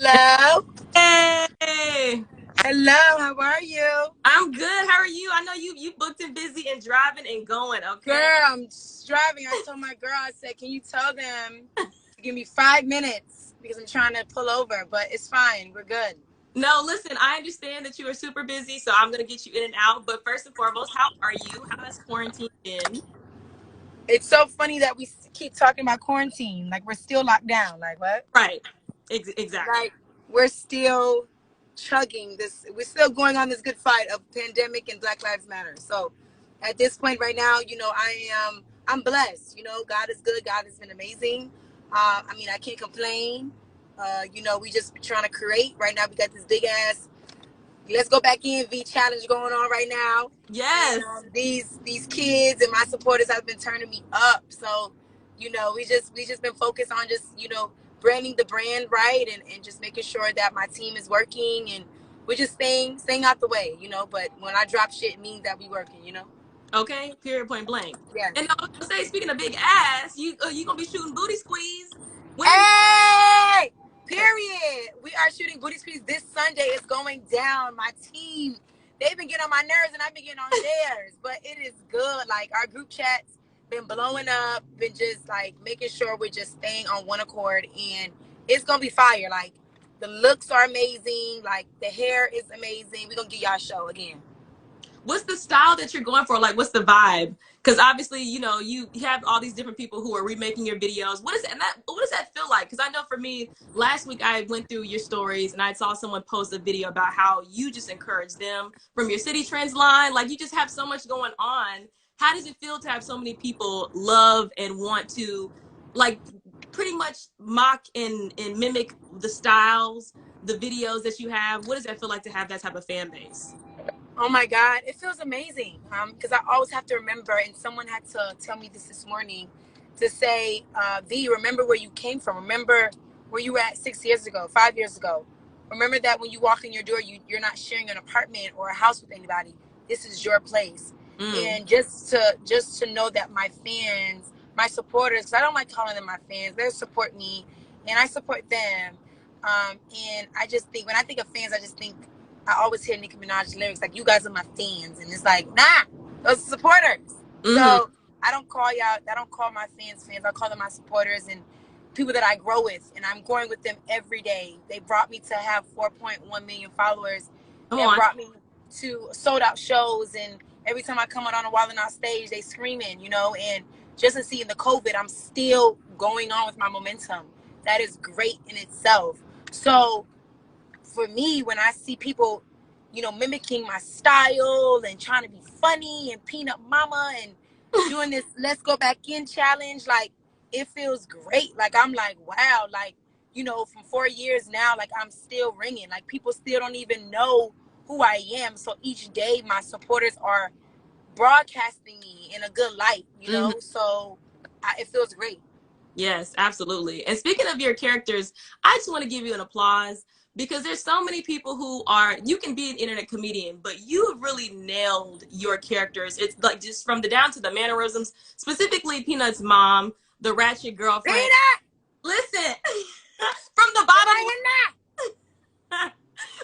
Hello. Hey, Hello, how are you? I'm good. How are you? I know you booked and busy and driving and going. Okay. Girl, I'm just driving. I told my girl, I said, can you tell them to give me 5 minutes because I'm trying to pull over, but it's fine. We're good. No, listen. I understand that you are super busy, so I'm gonna get you in and out. But first and foremost, how are you? How has quarantine been? It's so funny that we keep talking about quarantine. Like, we're still locked down. Like, what? Right. Exactly. Like, we're still chugging this. We're still going on this good fight of pandemic and Black Lives Matter. So, at this point right now, I'm blessed. God is good. God has been amazing. I can't complain. We just trying to create. Right now, we got this big ass let's go back in V challenge going on right now. And Yes. these kids and my supporters have been turning me up. So, we just been focused on just, branding the brand right, and just making sure that my team is working, and we're just staying out the way. But when I drop shit, it means that we working. Okay. Period. Point blank. Yes. And I was gonna say, speaking of big ass, you gonna be shooting booty squeeze. When are you? Hey! Period. We are shooting Booty Squeeze this Sunday. It's going down. My team, they've been getting on my nerves and I've been getting on theirs. But it is good. Like, our group chats been blowing up, been just like making sure we're just staying on one accord, and it's gonna be fire. Like, the looks are amazing, like the hair is amazing. We're gonna get y'all a show again. What's the style that you're going for? Like, what's the vibe? Because obviously, you have all these different people who are remaking your videos. What does that feel like? Because I know for me, last week I went through your stories and I saw someone post a video about how you just encourage them from your City Trends line. Like, you just have so much going on. How does it feel to have so many people love and want to, like, pretty much mock and mimic the styles, the videos that you have? What does that feel like to have that type of fan base? Oh my God, it feels amazing. Because I always have to remember, and someone had to tell me this morning, to say, V, remember where you came from. Remember where you were at 6 years ago, 5 years ago. Remember that when you walk in your door, you're not sharing an apartment or a house with anybody. This is your place. Mm. And just to know that my fans, my supporters, because I don't like calling them my fans, they support me and I support them. And I just think, when I think of fans, I just think, I always hear Nicki Minaj's lyrics like, "You guys are my fans," and it's like, nah, those are supporters. Mm-hmm. So I don't call y'all. I don't call my fans fans. I call them my supporters and people that I grow with, and I'm growing with them every day. They brought me to have 4.1 million followers. Come They on. brought me to sold out shows, and every time I come out on a Wild 'N Out stage, they screaming. And just to see in the COVID, I'm still going on with my momentum. That is great in itself. So for me, when I see people, mimicking my style and trying to be funny and peanut mama and doing this let's go back in challenge, like, it feels great. Like, I'm like, wow, like, from 4 years now, like, I'm still ringing. Like, people still don't even know who I am. So each day my supporters are broadcasting me in a good light. Mm-hmm. So it feels great. Yes, absolutely. And speaking of your characters, I just want to give you an applause because there's so many people who are, you can be an internet comedian, but you have really nailed your characters. It's like just from the down to the mannerisms, specifically Peanut's mom, the ratchet girlfriend. Rita, Listen, from the am bottom, I in that?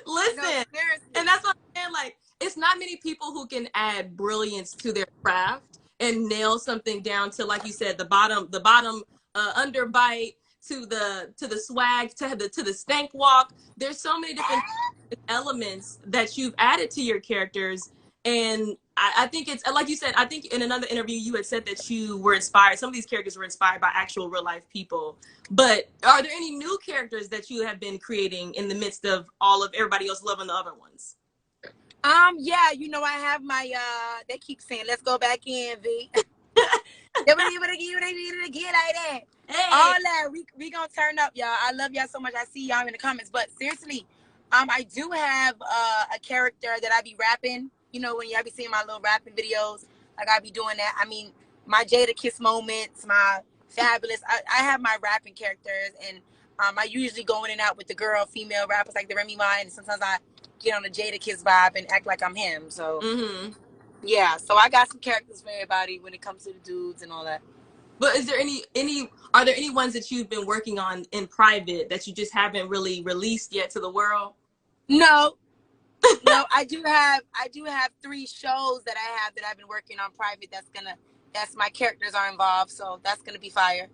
No, listen. And seriously. that's what I'm saying. Like, it's not many people who can add brilliance to their craft and nail something down to, like you said, the bottom underbite to the swag to the stank walk. There's so many different elements that you've added to your characters, and I think it's like you said. I think in another interview you had said that you were inspired. Some of these characters were inspired by actual real life people. But are there any new characters that you have been creating in the midst of all of everybody else loving the other ones? Yeah, I have my they keep saying, let's go back in, V. They would even again like that. All Hey. that we gonna turn up, y'all. I love y'all so much. I see y'all in the comments. But seriously, I do have a character that I be rapping. When y'all be seeing my little rapping videos, like, I be doing that. I mean, my Jada Kiss moments, my fabulous. I have my rapping characters, and I usually go in and out with the female rappers like the Remy Ma, and sometimes I get on the Jada Kiss vibe and act like I'm him. So Mm-hmm. yeah, so I got some characters for everybody when it comes to the dudes and all that. But is there are there any ones that you've been working on in private that you just haven't really released yet to the world? No, no, I do have 3 shows that I have that I've been working on private. That's my characters are involved, so that's gonna be fire.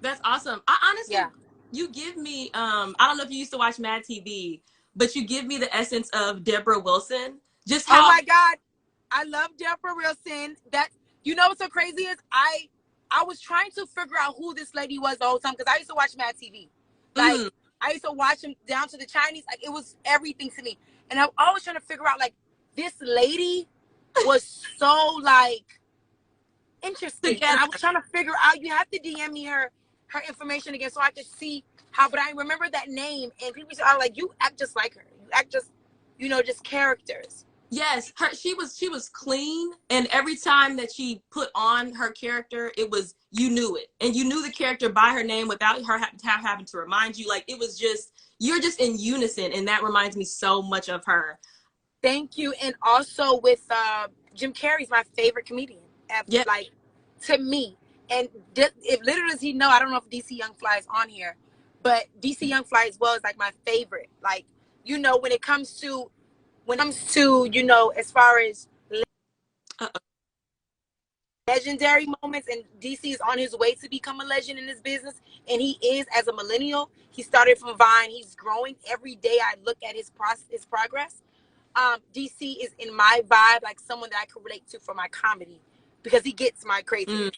That's awesome. I Yeah. honestly, you give me, I don't know if you used to watch Mad TV, but you give me the essence of Deborah Wilson. Just Oh how, my God, I love Deborah Wilson. That you know what's so crazy is I was trying to figure out who this lady was the whole time because I used to watch Mad TV. Like mm, I used to watch him down to the Chinese. Like it was everything to me, and I'm always trying to figure out like this lady was so like interesting, and together. I was trying to figure out. You have to DM me her information again so I could see how. But I remember that name, and people are like, "You act just like her. You act just, just characters." Yes, she was clean, and every time that she put on her character, it was you knew it, and you knew the character by her name without her having to remind you. Like it was just you're just in unison, and that reminds me so much of her. Thank you. And also with Jim Carrey's my favorite comedian. Yeah. Like to me. And if little does he know, I don't know if DC Young Fly is on here, but DC Young Fly as well is like my favorite. Like, when it comes to as far as Uh-oh. legendary moments, and DC is on his way to become a legend in this business, and he is as a millennial. He started from Vine. He's growing every day. I look at his progress. DC is in my vibe, like someone that I can relate to for my comedy because he gets my Mm, craziness,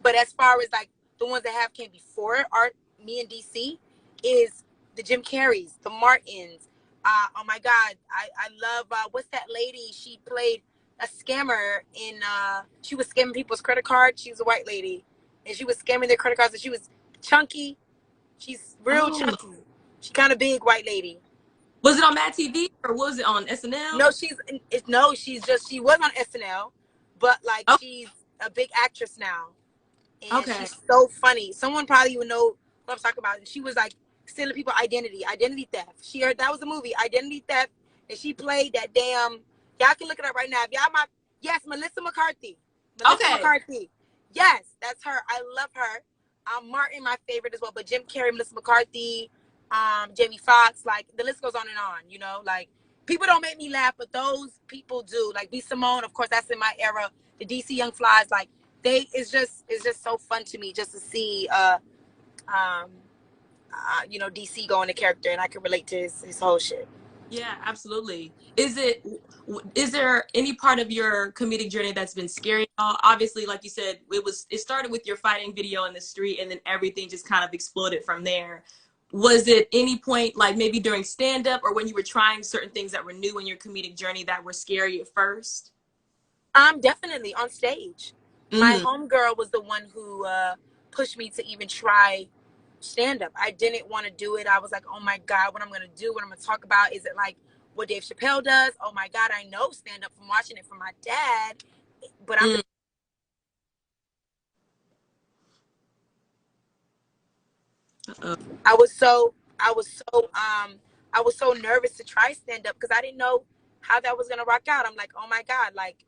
But as far as like the ones that have came before are me and DC is the Jim Carreys, the Martins. Oh my God, I love what's that lady? She played a scammer in. She was scamming people's credit cards. She was a white lady, and she was scamming their credit cards. And she was chunky. She's real oh, chunky. She kind of big white lady. was it on Mad TV or was it on SNL? No, she was on SNL, but like Oh, she's a big actress now, and okay. she's so funny. Someone probably would know what I'm talking about. And she was like stealing people identity theft. She heard that was a movie, identity theft, and she played that damn. Y'all can look it up right now. If y'all yes, Melissa McCarthy. Melissa Okay. McCarthy. Yes, that's her. I love her. Martin, my favorite as well, but Jim Carrey, Melissa McCarthy, Jamie Foxx, like the list goes on and on. Like people don't make me laugh, but those people do. Like B Simone, of course, that's in my era. The DC Young Flies, like it's just so fun to me just to see um DC go into character, and I can relate to his whole shit. Yeah, absolutely. Is there any part of your comedic journey that's been scary? Obviously, like you said, it started with your fighting video in the street, and then everything just kind of exploded from there. Was it any point, like maybe during stand up or when you were trying certain things that were new in your comedic journey that were scary at first? Definitely on stage. My Mm, homegirl was the one who pushed me to even try stand up. I didn't want to do it. I was like, oh my God, what I'm going to do, what I'm going to talk about. Is it like what Dave Chappelle does? Oh my God, I know stand up from watching it from my dad, but I'm mm, uh-oh. I was so I was so I was so nervous to try stand up because I didn't know how that was gonna rock out. I'm like, oh my God, like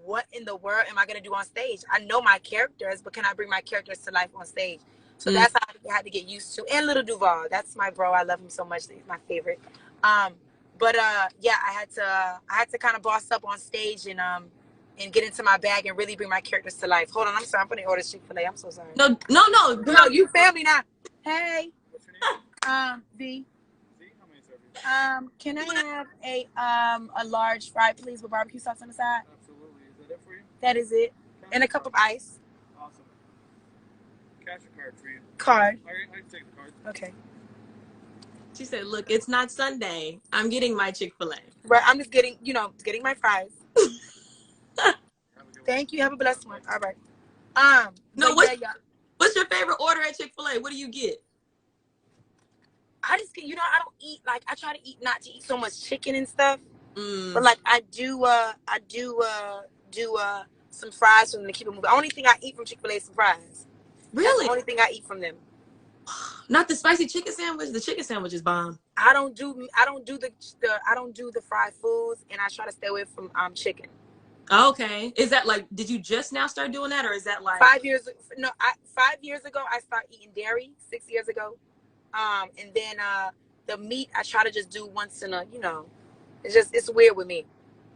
what in the world am I gonna do on stage? I know my characters, but can I bring my characters to life on stage? So Mm. that's how I had to get used to. And Little Duval, that's my bro. I love him so much. He's my favorite. Um, but yeah, I had to kind of boss up on stage and get into my bag and really bring my characters to life. Hold on, I'm sorry. I'm putting order Chick-fil-A. I'm so sorry. No, no, no, No, girl. you family now. Hey, V. Can I have a large fry, please, with barbecue sauce on the side? Absolutely. Is that it for you? That is it. And a cup of ice. Awesome. Cash or card for you? Card. I take the card. Okay. She said, "Look, it's not Sunday. I'm getting my Chick-fil-A." Right. I'm just getting my fries. Have a good one. Thank you. Have a blessed one. All right. No, But yeah. what's your favorite order at Chick-fil-A? What do you get? I just get, I don't eat, like, I try to eat, not to eat so much chicken and stuff. Mm, But like, do some fries from them to keep it moving. The only thing I eat from Chick-fil-A is some fries. That's the really? only thing I eat from them. Not the spicy chicken sandwich. The chicken sandwich is bomb. I don't do the fried foods, and I try to stay away from chicken. Okay. Is that like, did you just now start doing that, or is that like 5 years? No, 5 years ago I started eating dairy. 6 years ago, and then the meat I try to just do once in a, it's weird with me.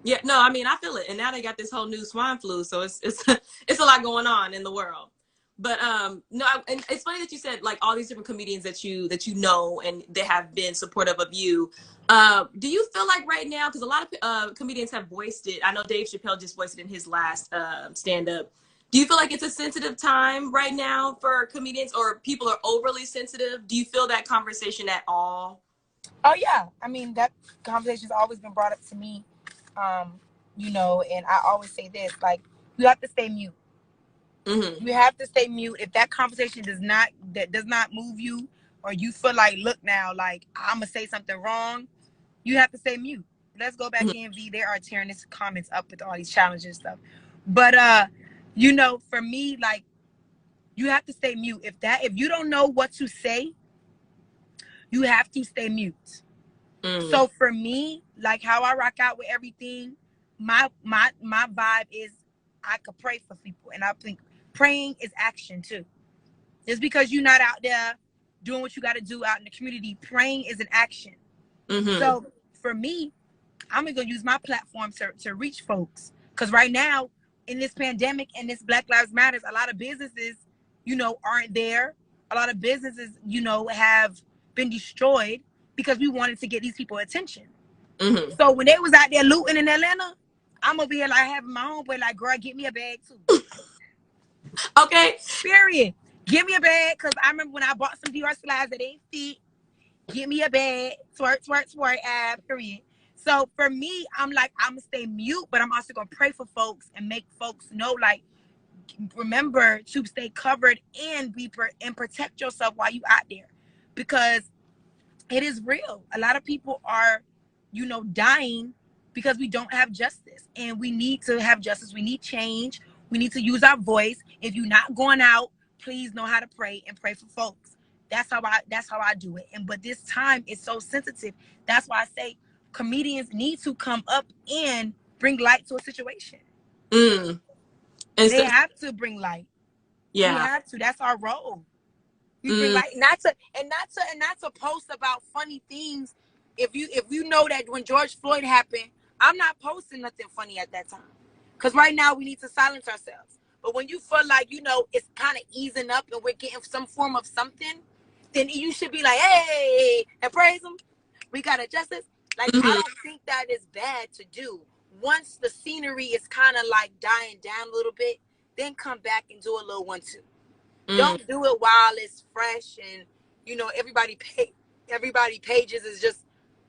Yeah, no, I mean, I feel it. And now they got this whole new swine flu, so it's it's a lot going on in the world. But no, and it's funny that you said like all these different comedians that you know and they have been supportive of you. Do you feel like right now, because a lot of comedians have voiced it. I know Dave Chappelle just voiced it in his last stand up. Do you feel like it's a sensitive time right now for comedians, or people are overly sensitive? Do you feel that conversation at all? Oh yeah, I mean that conversation's always been brought up to me, um, and I always say this: like, you have to stay mute. Mm-hmm. You have to stay mute. If that conversation does not move you, or you feel like, look now, like I'm gonna say something wrong, you have to stay mute. Let's go back in. V, they are tearing this comments up with all these challenges and stuff. But for me, like, you have to stay mute. If you don't know what to say, you have to stay mute. Mm-hmm. So for me, like how I rock out with everything, my vibe is I could pray for people, and I think praying is action too. Just because you're not out there doing what you got to do out in the community, praying is an action. Mm-hmm. So for me, I'm gonna use my platform to reach folks. Because right now, in this pandemic and this Black Lives Matters, a lot of businesses, aren't there. A lot of businesses, have been destroyed because we wanted to get these people attention. Mm-hmm. So when they was out there looting in Atlanta, I'm over here like having my homeboy like, girl, get me a bag too. Okay. Period. Give me a bag, because I remember when I bought some Dior slides that ain't fit. Give me a bag. Twerk, twerk, twerk, period. So for me, I'm like, I'm going to stay mute, but I'm also going to pray for folks and make folks know, like, remember to stay covered and and protect yourself while you out there. Because it is real. A lot of people are, dying because we don't have justice. And we need to have justice. We need change. We need to use our voice. If you're not going out, please know how to pray and pray for folks. That's how I do it. But this time is so sensitive. That's why I say comedians need to come up and bring light to a situation. Mm. And They so, have to bring light. We yeah. have to. That's our role. You bring Mm. light, not to post about funny things. If you know that when George Floyd happened, I'm not posting nothing funny at that time. Because right now we need to silence ourselves. But when you feel like, it's kind of easing up and we're getting some form of something, then you should be like, hey, and praise them. We got a justice. Like, I Mm-hmm. don't think that is bad to do. Once the scenery is kind of like dying down a little bit, then come back and do a little one too. Mm. Don't do it while it's fresh and everybody pages is just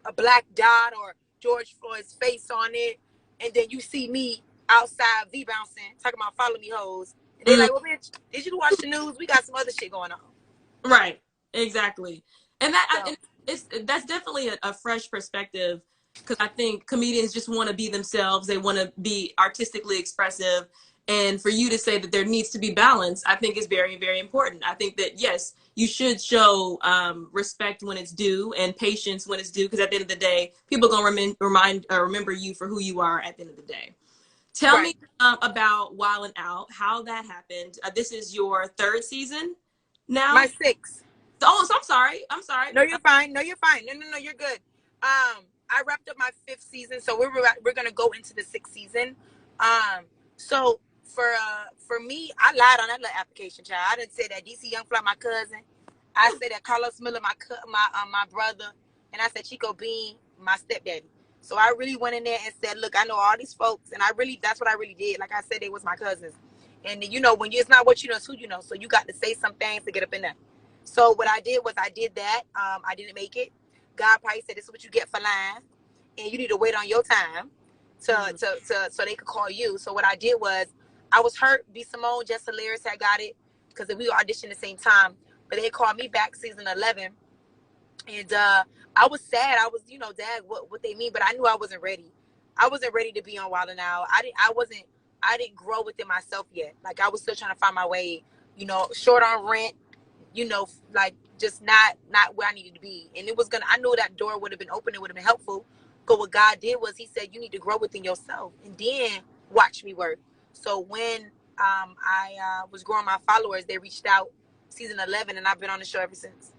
a black dot or George Floyd's face on it, and then you see me outside V bouncing talking about follow me hoes, and they Mm. like, well, bitch, did you watch the news? We got some other shit going on. Right. Exactly. And So and that's definitely a fresh perspective, because I think comedians just want to be themselves. They want to be artistically expressive. And for you to say that there needs to be balance, I think is very, very important. I think that, yes, you should show respect when it's due and patience when it's due, because at the end of the day, people are going to remember you for who you are at the end of the day. Tell right, me about Wild and Out, how that happened. This is your third season my now. six. Oh, so I'm sorry. I'm sorry. No, you're fine. No, you're fine. No, you're good. I wrapped up my fifth season, so we're gonna go into the sixth season. So for me, I lied on that little application, child. I didn't say that DC Young Fly my cousin. I said that Carlos Miller my brother, and I said Chico Bean my stepdaddy. So I really went in there and said, look, I know all these folks, and that's what I really did. Like I said, they was my cousins, and when it's not what you know, it's who you know. So you got to say some things to get up in there. So what I did was I did that. I didn't make it. God probably said, this is what you get for lying, and you need to wait on your time to so they could call you. So what I did was I was hurt. B Simone, Jess Hilarious had got it because we auditioned the same time, but they called me back season 11, and I was sad. I was, dad, what they mean, but I knew I wasn't ready. I wasn't ready to be on Wild 'N Out. I didn't grow within myself yet. Like I was still trying to find my way. Short on rent. Like just not where I needed to be. And I knew that door would have been open. It would have been helpful. But what God did was he said, you need to grow within yourself. And then watch me work. So when I was growing my followers, they reached out season 11, and I've been on the show ever since.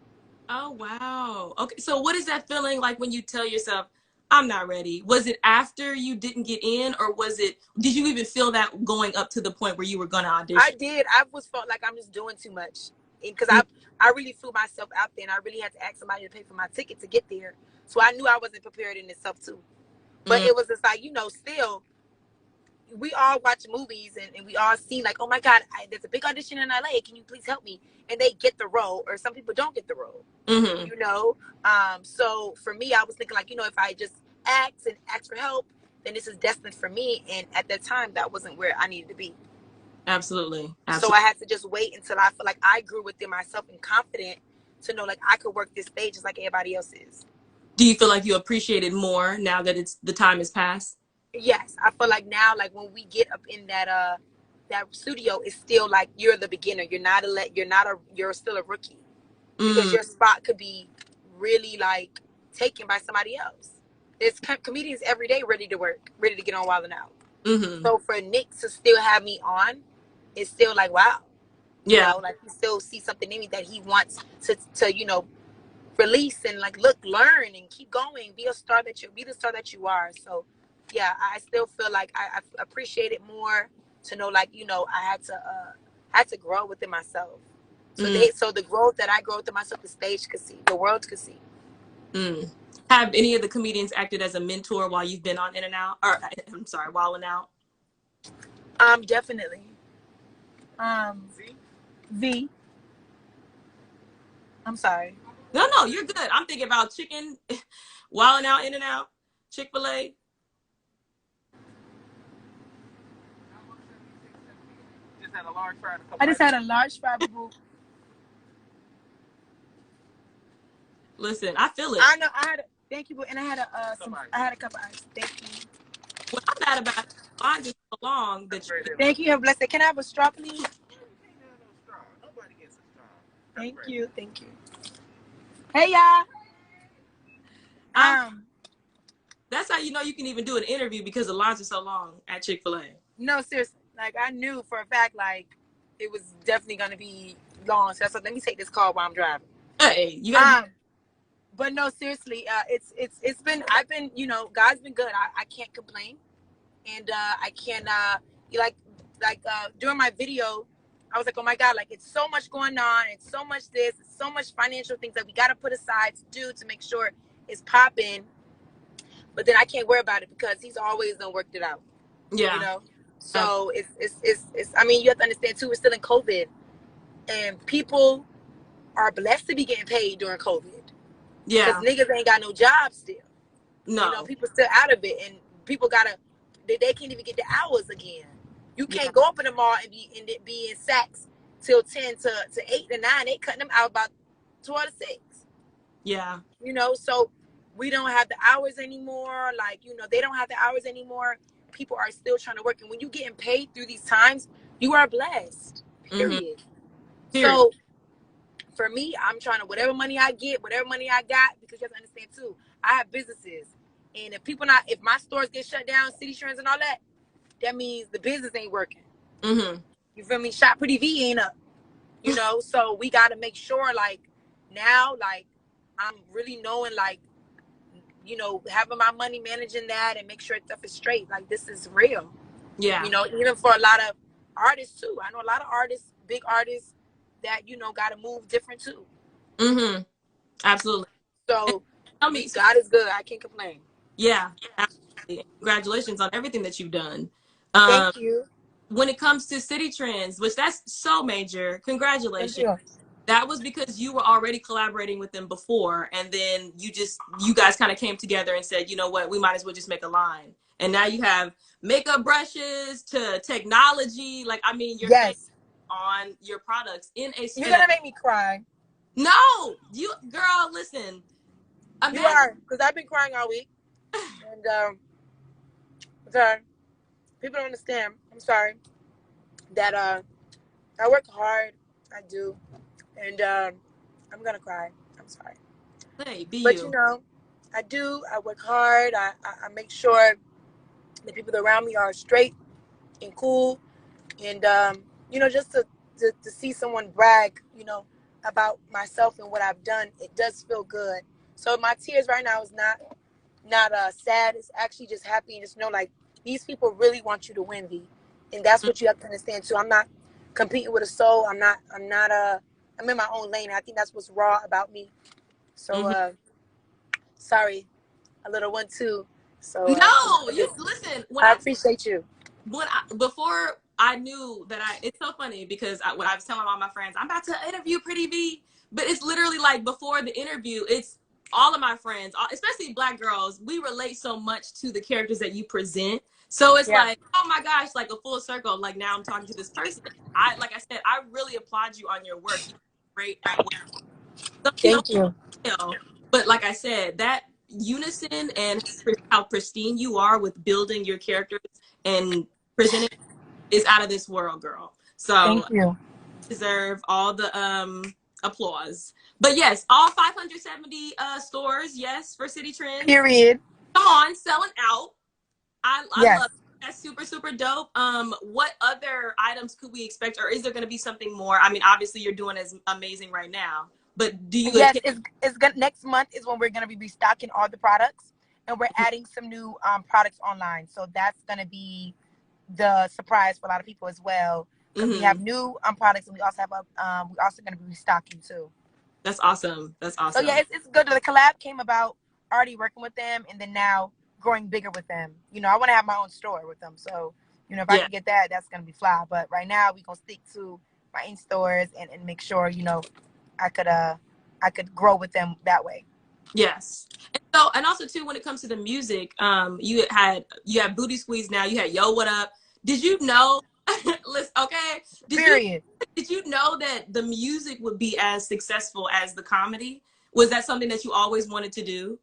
Oh, wow. Okay. So what is that feeling like when you tell yourself, I'm not ready? Was it after you didn't get in, or did you even feel that going up to the point where you were going to I audition? did. I was felt like I'm just doing too much because I really flew myself out there, and I really had to ask somebody to pay for my ticket to get there. So I knew I wasn't prepared in itself too. But Mm, it was just like, still, we all watch movies and we all see like, oh my God, there's a big audition in LA. Can you please help me? And they get the role, or some people don't get the role. mm-hmm. So for me, I was thinking like, if I just ask for help, then this is destined for me. And at that time, that wasn't where I needed to be. Absolutely. So I had to just wait until I feel like I grew within myself and confident to know like I could work this stage just like everybody else is. Do you feel like you appreciate it more now that the time has passed? Yes, I feel like now, like when we get up in that studio, it's still like you're the beginner. You're still a rookie, because Mm, your spot could be really like taken by somebody else. There's comedians every day ready to work, ready to get on Wild 'N Out. mm-hmm. So for Nick to still have me on, it's still like, wow. Yeah. Like he still sees something in me that he wants to release and like look, learn, and keep going. Be the star that you are. So yeah, I still feel like I appreciate it more to know like I had to grow within myself. Mm, So the growth that I grow within myself, the stage could see, the world could see. mm. Have any of the comedians acted as a mentor while you've been on In and Out? Or I'm sorry, Wild 'N Out? Definitely. V. I'm sorry. No, you're good. I'm thinking about chicken, Wild 'N Out, In and Out, Chick-fil-A. Just had a large fry and a couple I just ice. had a large fry, boo. Listen, I feel it. I know. Thank you, boo. And I had I had a cup of ice. Thank you. What I'm mad about is the line just so long that you, Thank you. Have a blessed day. Can I have a straw, please? You can't have no straw. Nobody gets a straw. Thank you. Thank you. Hey, y'all. that's how you know you can even do an interview, because the lines are so long at Chick-fil-A. No, seriously. Like, I knew for a fact, like, it was definitely going to be long. So I said, let me take this call while I'm driving. Hey, you gotta But no, seriously, I've been, God's been good. I can't complain. And I can, during my video, I was like, oh my God, like, it's so much going on. It's so much this, it's so much financial things that we got to put aside to do to make sure it's popping. But then I can't worry about it because he's always done worked it out. Yeah. So it's I mean, you have to understand too, we're still in COVID, and people are blessed to be getting paid during COVID. Yeah. Because niggas ain't got no jobs still. No. People still out of it, and people they can't even get the hours again. You can't go up in the mall and be in Saks till 10 to 8 to 9. They cutting them out about 12 to 6. Yeah. So we don't have the hours anymore. Like, they don't have the hours anymore. People are still trying to work. And when you getting paid through these times, you are blessed. Period. Mm-hmm. So for me, I'm trying to, whatever money I get, whatever money I got, because you have to understand too, I have businesses. And if my stores get shut down, city trends and all that, that means the business ain't working. Mm-hmm. You feel me? Shot Pretty V ain't up. So we got to make sure, like, now, like, I'm really knowing, like, having my money, managing that, and make sure stuff is straight. Like, this is real. Yeah. Even for a lot of artists too. I know a lot of artists, big artists, that got to move different too. Mm-hmm. Absolutely. So Tell me, God is good. I can't complain. yeah, absolutely. Congratulations on everything that you've done. Thank you. When it comes to City Trends, which that's so major, Thank congratulations. you. That was because you were already collaborating with them before, and then you guys kind of came together and said, you know what, we might as well just make a line. And now you have makeup brushes to technology. Like, I mean, your face Yes. on your products in a You're spin. gonna make me cry. No, girl, listen. You Imagine. are, because I've been crying all week. And sorry, people don't understand. I'm sorry that I work hard. I do, and I'm gonna cry. I'm sorry, Hey, be but you. I do. I work hard. I make sure the people around me are straight. and cool. And you know, just to see someone brag, you know, about myself and what I've done, it does feel good. So my tears right now is not sad. It's actually just happy, and just know like these people really want you to win, V, and that's what you have to understand too. I'm not competing with a soul. I'm not. I'm in my own lane. I think that's what's raw about me. So Mm-hmm. sorry, a little one too. So you know, No, you listen. I appreciate you. Before I knew that it's so funny because when I was telling all my friends, I'm about to interview Pretty B, but it's literally like before the interview, it's all of my friends, especially Black girls, we relate so much to the characters that you present. So it's Yeah. like, oh my gosh, like a full circle. Like now I'm talking to this person. Like I said, I really applaud you on your work. You're great at what some people Thank you. tell. But like I said, that unison and how pristine you are with building your characters and presenting is out of this world, girl. So Thank you. deserve all the applause. But yes, all 570 stores, yes, for City Trends. Period. Come on, selling out. I Yes. love it. That's super, super dope. What other items could we expect, or is there going to be something more? I mean, obviously you're doing as amazing right now, but do you? Yes, it's gonna next month is when we're gonna be restocking all the products, and we're adding some new products online. So that's gonna be the surprise for a lot of people as well, because we have new products, and we also have we also gonna be restocking too. That's awesome. That's So yeah, awesome. it's good. The collab came about already working with them, and then now growing bigger with them. You know, I want to have my own store with them. So you know, if I Yeah. can get that, that's gonna be fly. But right now, we gonna stick to my in stores and make sure you know I could grow with them that way. Yes. And also too, when it comes to the music, you have Booty Squeeze now, you had Yo What Up. Did you know listen, okay. Did you Period. did you know that the music would be as successful as the comedy? Was that something that you always wanted to do?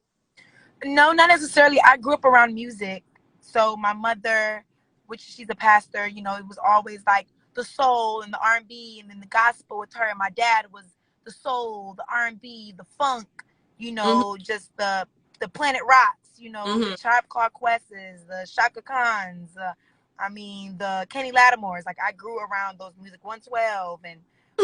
No, not necessarily. I grew up around music. So my mother, which she's a pastor, you know, it was always like the soul and the R&B and then the gospel with her. And my dad was the soul, the R&B, the funk, you Mm-hmm. know, just the Planet Rocks, you know, the Mm-hmm. Tribe Called Quests, the Shaka Khans, I mean, the Kenny Lattimores. Like I grew around those music 112 and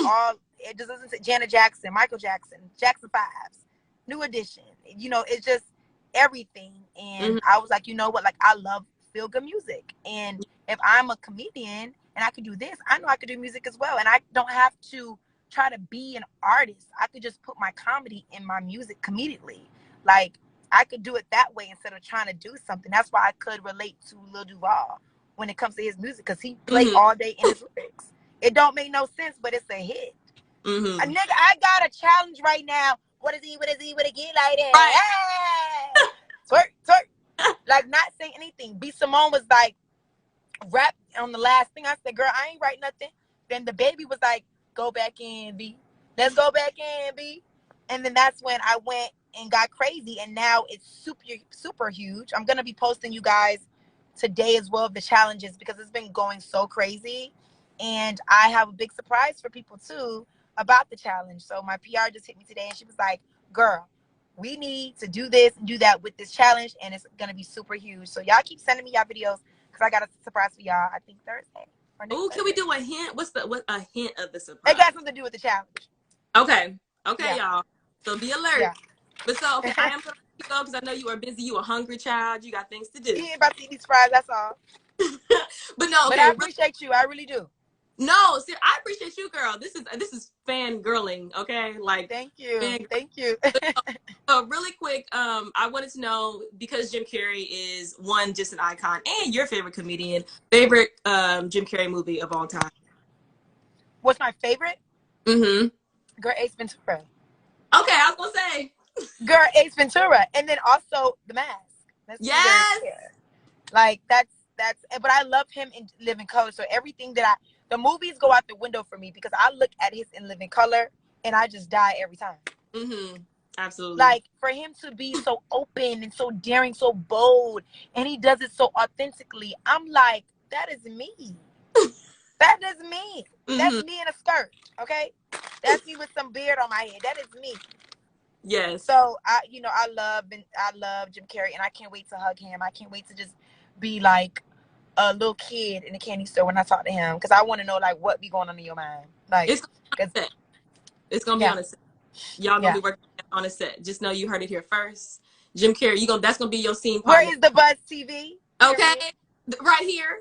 all. It just doesn't say Janet Jackson, Michael Jackson, Jackson Fives, New Edition. You know, it's just everything. And Mm-hmm. I was like, you know what? Like I love feel good music. And if I'm a comedian and I could do this, I know I could do music as well. And I don't have to try to be an artist. I could just put my comedy in my music comedically. Like I could do it that way instead of trying to do something. That's why I could relate to Lil Duval when it comes to his music, because he played Mm-hmm. all day in his lyrics. It don't make no sense, but it's a hit. A Mm-hmm. nigga, I got a challenge right now. What is he? What is he? What a get like Right. that? Hey! Twerk, twerk. Like not saying anything. B Simone was like rap on the last thing. I said, girl, I ain't write nothing. Then the baby was like, go back in, B. Let's go back in, B. And then that's when I went and got crazy. And now it's super, super huge. I'm gonna be posting you guys today as well the challenges, because it's been going so crazy. And I have a big surprise for people too about the challenge. So my PR just hit me today and she was like, girl, we need to do this and do that with this challenge, and it's gonna be super huge. So y'all keep sending me y'all videos, because I got a surprise for y'all. I think Thursday or next Oh, can we Thursday. do a hint? What a hint of the It surprise? got something to do with the challenge. Okay. Okay, Yeah, y'all. So be alert. yeah. But so okay, I am gonna let you go because I know you are busy. You a hungry child. You got things to do. He ain't about to eat these fries, that's all. But no, But okay. I appreciate you. I really do. No, see, I appreciate you, girl. This is fangirling, okay? Like Thank you. fangirling. Thank you. So really quick, I wanted to know, because Jim Carrey is one, just an icon, and your favorite comedian, favorite Jim Carrey movie of all time. What's my favorite? Mm-hmm. Girl, Ace Ventura. Okay, I was gonna say Girl, Ace Ventura. And then also The Mask. Let's be very yes. clear. Like but I love him in Living Color. So everything the movies go out the window for me, because I look at his In Living Color and I just die every time. Mm-hmm. Absolutely. Like for him to be so open and so daring, so bold, and he does it so authentically. I'm like, that is me. That is me. That's Mm-hmm. me in a skirt. Okay, that's me with some beard on my head. That is me. Yes. So I love Jim Carrey, and I can't wait to hug him. I can't wait to just be like a little kid in the candy store when I talk to him, because I want to know like what be going on in your mind, like, It's gonna be because on a set. It's gonna be yeah, on a set. Y'all gonna yeah. be working on a set. Just know you heard it here first. Jim Carrey, that's gonna be your scene Where partner. is the Buzz TV? Okay, Period. right here.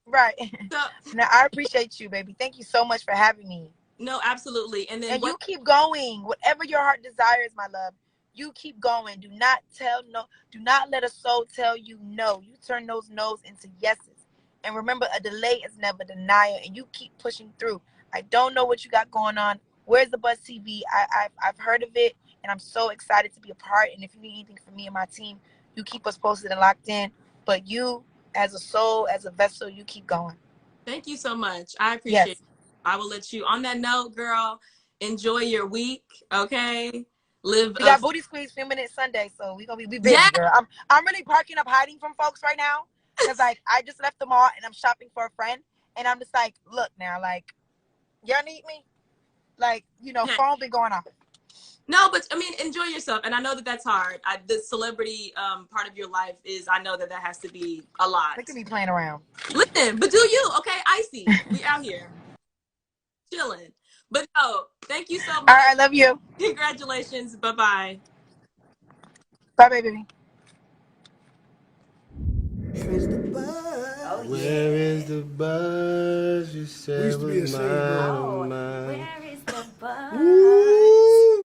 Right. So Now I appreciate you, baby. Thank you so much for having me. no, absolutely. And then And what? you keep going. Whatever your heart desires, my love, you keep going. Do not tell no. Do not let a soul tell you no. You turn those no's into yeses. And remember, a delay is never denial. And you keep pushing through. I don't know what you got going on. Where's the Buzz TV? I've heard of it, and I'm so excited to be a part. And if you need anything from me and my team, you keep us posted and locked in. But you, as a soul, as a vessel, you keep going. Thank you so much. I appreciate Yes. it. I will let you on that note, girl. Enjoy your week. Okay. Live We a got booty squeeze filming it Sunday, so we gonna be yeah. busy, girl. I'm really parking up, hiding from folks right now, cause like I just left the mall and I'm shopping for a friend, and I'm just like, look now, like, y'all need me, like, phone been going off. No, but I mean, enjoy yourself, and I know that that's hard. The celebrity part of your life is, I know that has to be a lot. Look at me playing around. Listen, but do you? Okay, Icy, we out here chilling. But no, thank you so much. All right, I love you. Congratulations. Bye-bye. Bye, baby. Where is the buzz? You said was mine.